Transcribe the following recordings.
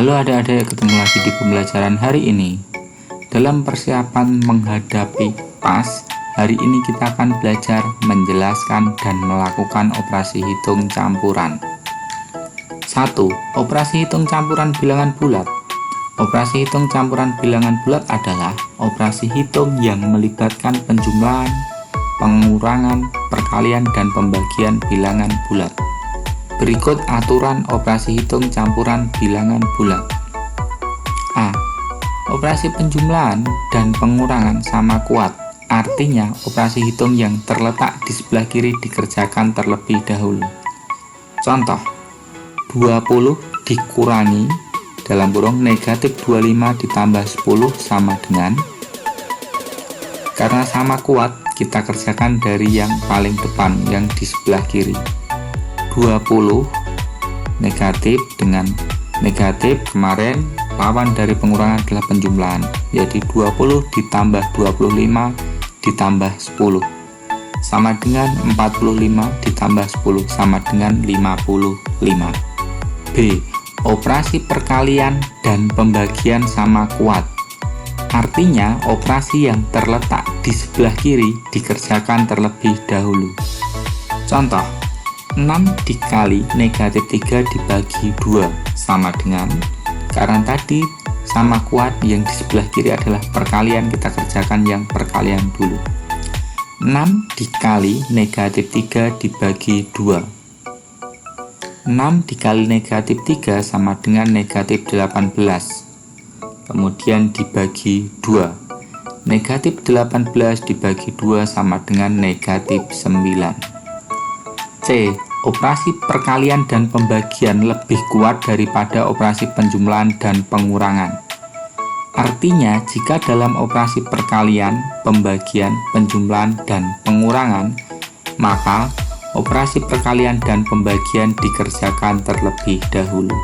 Halo adik-adik, ketemu lagi di pembelajaran hari ini. Dalam persiapan menghadapi PAS, hari ini kita akan belajar menjelaskan dan melakukan operasi hitung campuran. 1. Operasi hitung campuran bilangan bulat. Operasi hitung campuran bilangan bulat adalah operasi hitung yang melibatkan penjumlahan, pengurangan, perkalian, dan pembagian bilangan bulat. Berikut aturan operasi hitung campuran bilangan bulat. A. Operasi penjumlahan dan pengurangan sama kuat. Artinya, operasi hitung yang terletak di sebelah kiri dikerjakan terlebih dahulu. Contoh, 20 dikurangi dalam kurung negatif 25 ditambah 10 sama dengan. Karena sama kuat, kita kerjakan dari yang paling depan, yang di sebelah kiri. 20 negatif dengan negatif, kemarin lawan dari pengurangan adalah penjumlahan, jadi 20 ditambah 25 ditambah 10 sama dengan 45 ditambah 10 sama dengan 55. B. Operasi perkalian dan pembagian sama kuat. Artinya operasi yang terletak di sebelah kiri dikerjakan terlebih dahulu. Contoh, 6 dikali negatif 3 dibagi 2 sama dengan, karena tadi sama kuat yang di sebelah kiri adalah perkalian, kita kerjakan yang perkalian dulu. 6 dikali negatif 3 dibagi 2. 6 dikali negatif 3 sama dengan negatif 18, kemudian dibagi 2. Negatif 18 dibagi 2 sama dengan negatif 9. C. Operasi perkalian dan pembagian lebih kuat daripada operasi penjumlahan dan pengurangan. Artinya, jika dalam operasi perkalian, pembagian, penjumlahan, dan pengurangan, maka operasi perkalian dan pembagian dikerjakan terlebih dahulu.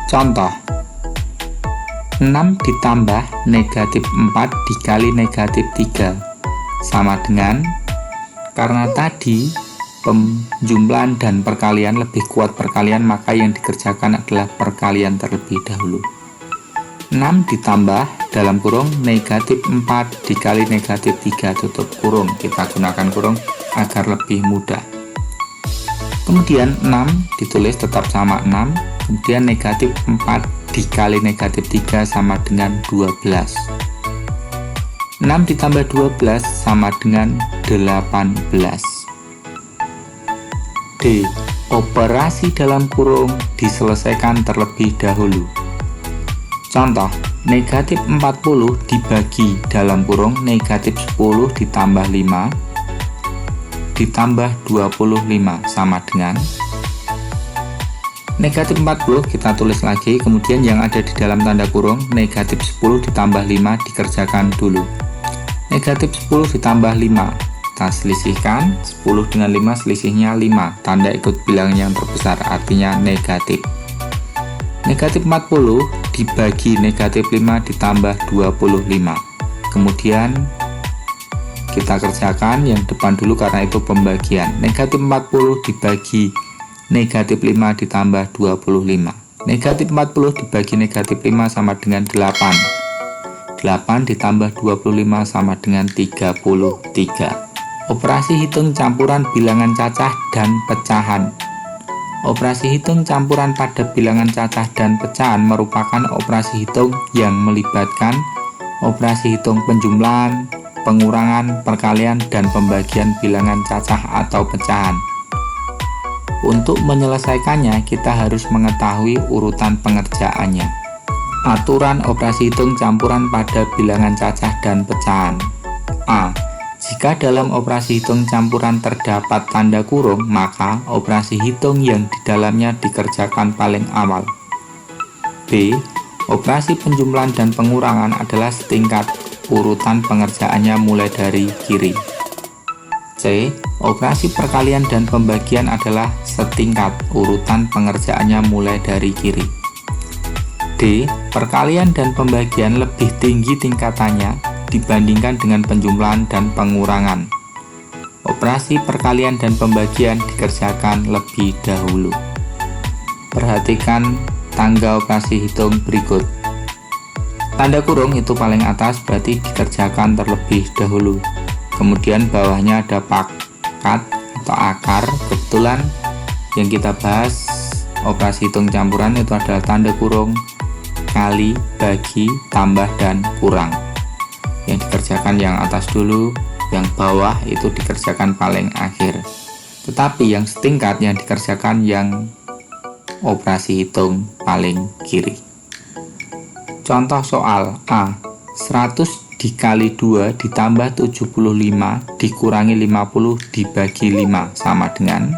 Contoh, 6 ditambah negatif 4 dikali negatif 3 sama dengan, karena tadi penjumlahan dan perkalian lebih kuat perkalian, maka yang dikerjakan adalah perkalian terlebih dahulu. 6 ditambah dalam kurung negatif 4 dikali negatif 3 tutup kurung, kita gunakan kurung agar lebih mudah. Kemudian 6 ditulis tetap sama 6, kemudian negatif 4 dikali negatif 3 sama dengan 12. 6 ditambah 12 sama dengan 18. D. Operasi dalam kurung diselesaikan terlebih dahulu. Contoh, negatif 40 dibagi dalam kurung negatif 10 ditambah 5 ditambah 25 sama dengan negatif 40 kita tulis lagi, kemudian yang ada di dalam tanda kurung negatif 10 ditambah 5 dikerjakan dulu. Negatif 10 ditambah 5 kita selisihkan, 10 dengan 5 selisihnya 5, tanda ikut bilangan yang terbesar artinya negatif. Negatif 40 dibagi negatif 5 ditambah 25, kemudian kita kerjakan yang depan dulu karena itu pembagian. Negatif 40 dibagi negatif 5 ditambah 25, negatif 40 dibagi negatif 5 sama dengan 8 ditambah 25 sama dengan 33. Operasi hitung campuran bilangan cacah dan pecahan. Operasi hitung campuran pada bilangan cacah dan pecahan merupakan operasi hitung yang melibatkan operasi hitung penjumlahan, pengurangan, perkalian, dan pembagian bilangan cacah atau pecahan. Untuk menyelesaikannya, kita harus mengetahui urutan pengerjaannya. Aturan operasi hitung campuran pada bilangan cacah dan pecahan. A. Jika dalam operasi hitung campuran terdapat tanda kurung, maka operasi hitung yang di dalamnya dikerjakan paling awal. B. Operasi penjumlahan dan pengurangan adalah setingkat, urutan pengerjaannya mulai dari kiri. C. Operasi perkalian dan pembagian adalah setingkat, urutan pengerjaannya mulai dari kiri. D. Perkalian dan pembagian lebih tinggi tingkatannya dibandingkan dengan penjumlahan dan pengurangan. Operasi perkalian dan pembagian dikerjakan lebih dahulu. Perhatikan tangga operasi hitung berikut. Tanda kurung itu paling atas berarti dikerjakan terlebih dahulu. Kemudian bawahnya ada pangkat atau akar. Kebetulan yang kita bahas operasi hitung campuran itu adalah tanda kurung, kali, bagi, tambah, dan kurang. Yang dikerjakan yang atas dulu, yang bawah itu dikerjakan paling akhir. Tetapi yang setingkat yang dikerjakan yang operasi hitung paling kiri. Contoh soal A. 100 dikali 2 ditambah 75 dikurangi 50 dibagi 5 sama dengan.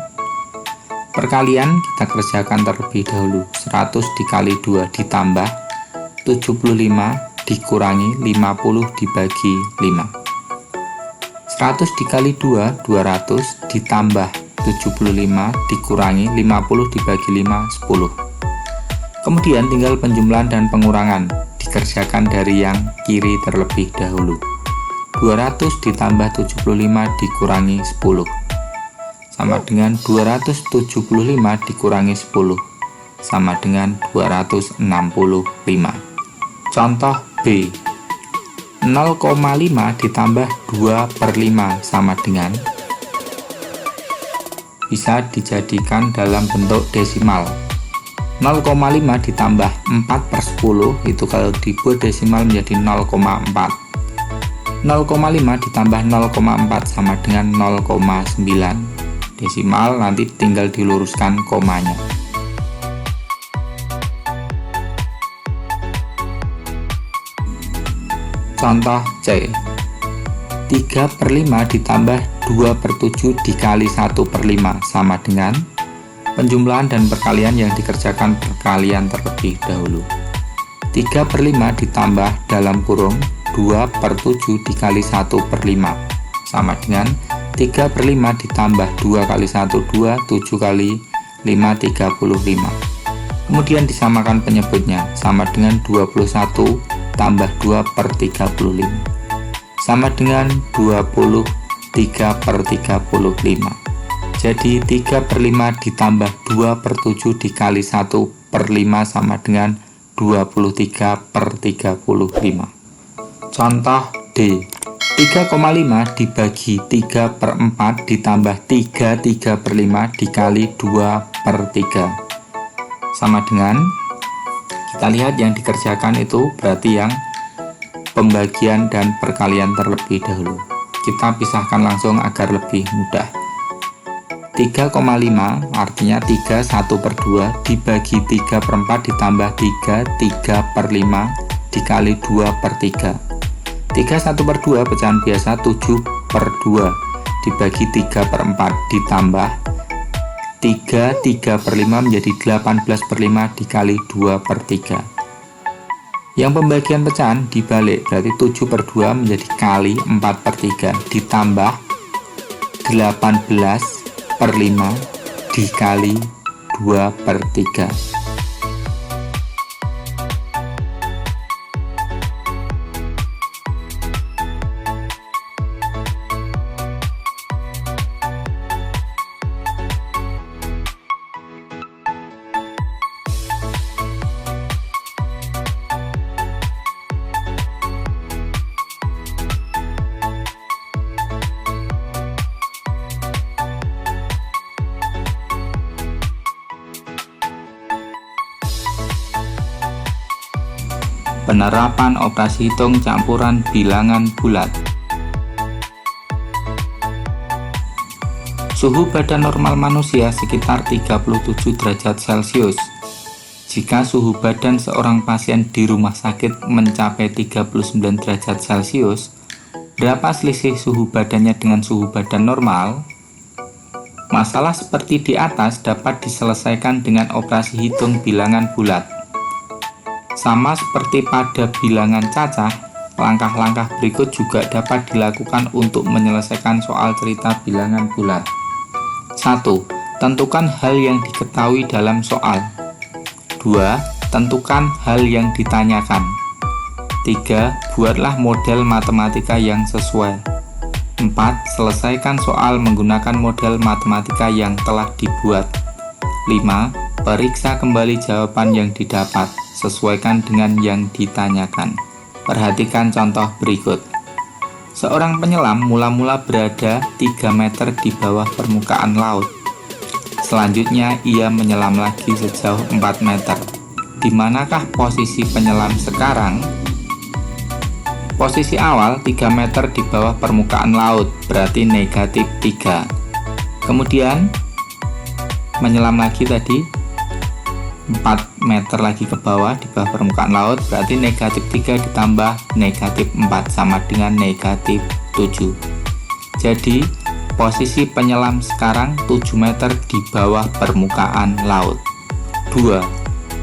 Perkalian kita kerjakan terlebih dahulu. 100 dikali 2 ditambah 75 dikurangi 50 dibagi 5. 100 dikali 2 200 ditambah 75 dikurangi 50 dibagi 5 10. Kemudian tinggal penjumlahan dan pengurangan, dikerjakan dari yang kiri terlebih dahulu. 200 ditambah 75 dikurangi 10 sama dengan 275 dikurangi 10 sama dengan 265. Contoh B. 0,5 ditambah 2/5 sama dengan, bisa dijadikan dalam bentuk desimal. 0,5 ditambah 4/10 itu kalau dibuat desimal menjadi 0,4. 0,5 ditambah 0,4 sama dengan 0,9. Desimal nanti tinggal diluruskan komanya. Contoh C. 3/5 ditambah 2/7 dikali 1/5 sama dengan. Penjumlahan dan perkalian yang dikerjakan perkalian terlebih dahulu. 3/5 ditambah dalam kurung 2/7 dikali 1/5 sama dengan 3/5 ditambah 2 kali 1 2, 7 kali 5 35. Kemudian disamakan penyebutnya sama dengan 21 tambah 2/35 sama dengan 23/35. Jadi 3/5 ditambah 2/7 dikali 1/5 sama dengan 23/35. Contoh D. 3,5 dibagi 3/4 ditambah 3/5 dikali 2/3 sama dengan, kita lihat yang dikerjakan itu berarti yang pembagian dan perkalian terlebih dahulu. Kita pisahkan langsung agar lebih mudah. 3,5 artinya 3 1/2 dibagi 3/4 ditambah 3/5 dikali 2/3. 3 1/2 pecahan biasa 7/2 dibagi 3/4 ditambah 3/5 menjadi 18/5 dikali 2/3. Yang pembagian pecahan dibalik berarti 7/2 menjadi kali 4/3 ditambah 18/5 dikali 2/3. Penerapan operasi hitung campuran bilangan bulat. Suhu badan normal manusia sekitar 37 derajat Celcius. Jika suhu badan seorang pasien di rumah sakit mencapai 39 derajat Celcius, berapa selisih suhu badannya dengan suhu badan normal? Masalah seperti di atas dapat diselesaikan dengan operasi hitung bilangan bulat. Sama seperti pada bilangan cacah, langkah-langkah berikut juga dapat dilakukan untuk menyelesaikan soal cerita bilangan bulat. 1. Tentukan hal yang diketahui dalam soal. 2. Tentukan hal yang ditanyakan. 3. Buatlah model matematika yang sesuai. 4. Selesaikan soal menggunakan model matematika yang telah dibuat. 5. Periksa kembali jawaban yang didapat, sesuaikan dengan yang ditanyakan. Perhatikan contoh berikut. Seorang penyelam mula-mula berada 3 meter di bawah permukaan laut. Selanjutnya ia menyelam lagi sejauh 4 meter. Di manakah posisi penyelam sekarang? Posisi awal 3 meter di bawah permukaan laut, berarti negatif 3. Kemudian menyelam lagi tadi 4 meter lagi ke bawah di bawah permukaan laut, berarti negatif 3 ditambah negatif 4 sama dengan negatif 7. Jadi posisi penyelam sekarang 7 meter di bawah permukaan laut. 2.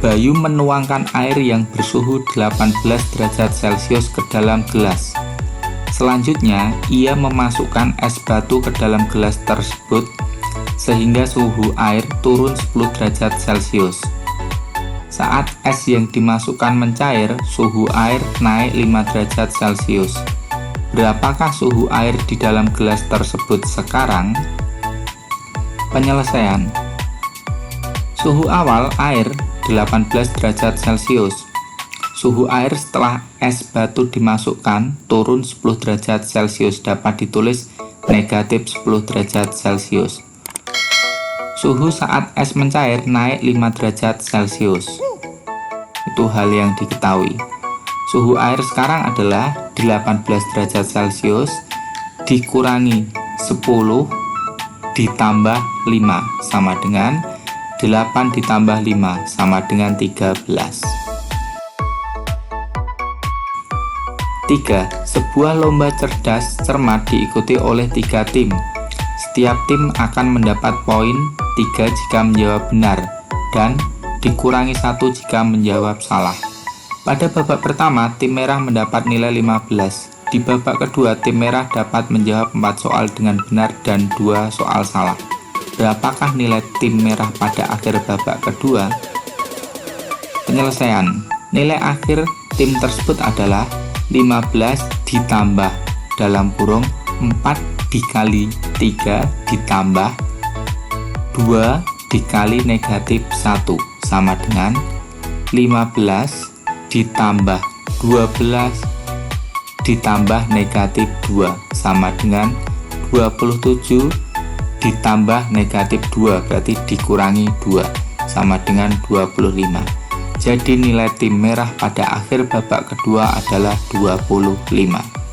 Bayu menuangkan air yang bersuhu 18 derajat Celcius ke dalam gelas. Selanjutnya, ia memasukkan es batu ke dalam gelas tersebut sehingga suhu air turun 10 derajat Celcius. Saat es yang dimasukkan mencair, suhu air naik 5 derajat Celcius. Berapakah suhu air di dalam gelas tersebut sekarang? Penyelesaian. Suhu awal air 18 derajat Celcius. Suhu air setelah es batu dimasukkan turun 10 derajat Celcius, dapat ditulis negatif 10 derajat Celcius. Suhu saat es mencair naik 5 derajat Celcius. Itu hal yang diketahui. Suhu air sekarang adalah 18 derajat Celcius dikurangi 10 ditambah 5 sama dengan 8 ditambah 5 sama dengan 13. 3. Sebuah lomba cerdas cermat diikuti oleh 3 tim. Setiap tim akan mendapat poin 3 jika menjawab benar dan dikurangi 1 jika menjawab salah. Pada babak pertama, tim merah mendapat nilai 15. Di babak kedua, tim merah dapat menjawab 4 soal dengan benar dan 2 soal salah. Berapakah nilai tim merah pada akhir babak kedua? Penyelesaian. Nilai akhir tim tersebut adalah 15 ditambah dalam kurung 4 dikali 3 ditambah 2 dikali negatif 1 sama dengan 15 ditambah 12 ditambah negatif 2 sama dengan 27 ditambah negatif 2, berarti dikurangi 2 sama dengan 25. Jadi nilai tim merah pada akhir babak kedua adalah 25.